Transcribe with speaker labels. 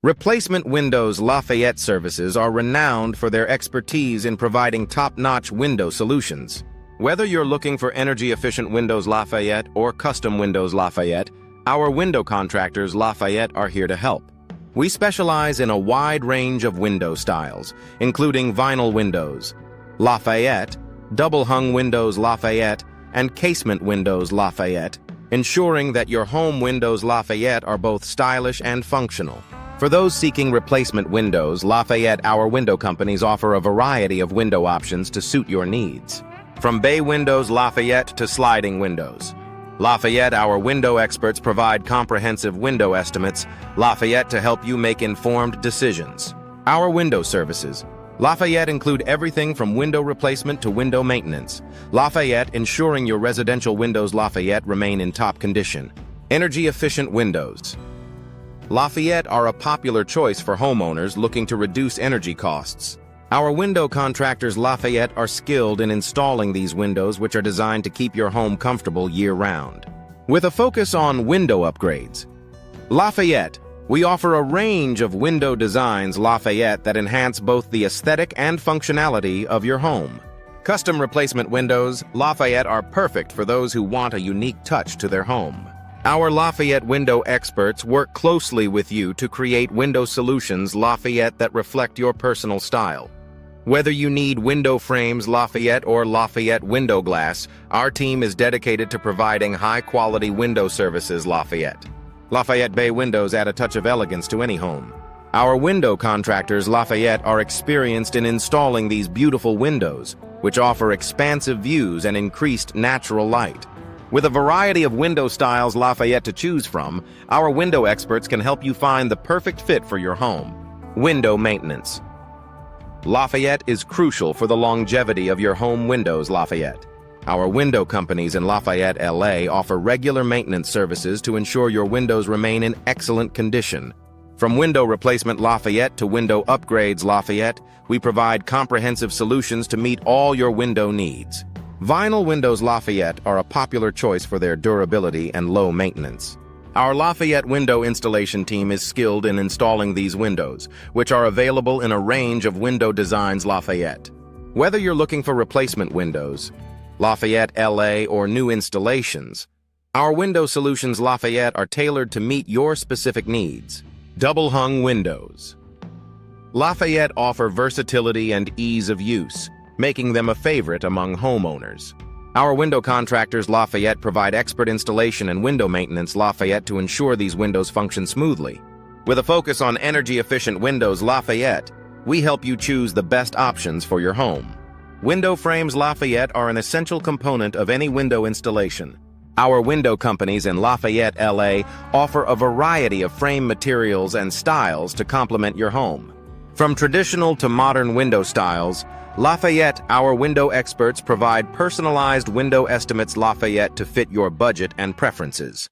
Speaker 1: Replacement Windows Lafayette services are renowned for their expertise in providing top-notch window solutions. Whether you're looking for energy-efficient Windows Lafayette or custom Windows Lafayette, our window contractors Lafayette are here to help. We specialize in a wide range of window styles, including vinyl windows, Lafayette, double-hung windows Lafayette, and casement windows Lafayette, ensuring that your home windows Lafayette are both stylish and functional. For those seeking replacement windows, Lafayette, our window companies offer a variety of window options to suit your needs. From bay windows Lafayette to sliding windows. Lafayette, our window experts provide comprehensive window estimates, Lafayette to help you make informed decisions. Our window services. Lafayette include everything from window replacement to window maintenance. Lafayette ensuring your residential windows Lafayette remain in top condition. Energy-efficient windows. Lafayette are a popular choice for homeowners looking to reduce energy costs. Our window contractors Lafayette are skilled in installing these windows, which are designed to keep your home comfortable year-round. With a focus on window upgrades. Lafayette, we offer a range of window designs Lafayette that enhance both the aesthetic and functionality of your home. Custom replacement windows Lafayette are perfect for those who want a unique touch to their home. Our Lafayette window experts work closely with you to create window solutions Lafayette that reflect your personal style. Whether you need window frames Lafayette or Lafayette window glass, our team is dedicated to providing high-quality window services Lafayette. Lafayette bay windows add a touch of elegance to any home. Our window contractors Lafayette are experienced in installing these beautiful windows, which offer expansive views and increased natural light. With a variety of window styles Lafayette to choose from, our window experts can help you find the perfect fit for your home. Window maintenance. Lafayette is crucial for the longevity of your home windows Lafayette. Our window companies in Lafayette, LA offer regular maintenance services to ensure your windows remain in excellent condition. From window replacement Lafayette to window upgrades Lafayette, we provide comprehensive solutions to meet all your window needs. Vinyl windows Lafayette are a popular choice for their durability and low maintenance. Our Lafayette window installation team is skilled in installing these windows, which are available in a range of window designs Lafayette. Whether you're looking for replacement windows, Lafayette LA, or new installations, our window solutions Lafayette are tailored to meet your specific needs. Double-hung windows. Lafayette offer versatility and ease of use, making them a favorite among homeowners. Our window contractors Lafayette provide expert installation and window maintenance Lafayette to ensure these windows function smoothly. With a focus on energy-efficient windows Lafayette, we help you choose the best options for your home. Window frames Lafayette are an essential component of any window installation. Our window companies in Lafayette, LA offer a variety of frame materials and styles to complement your home. From traditional to modern window styles, Lafayette, our window experts provide personalized window estimates Lafayette to fit your budget and preferences.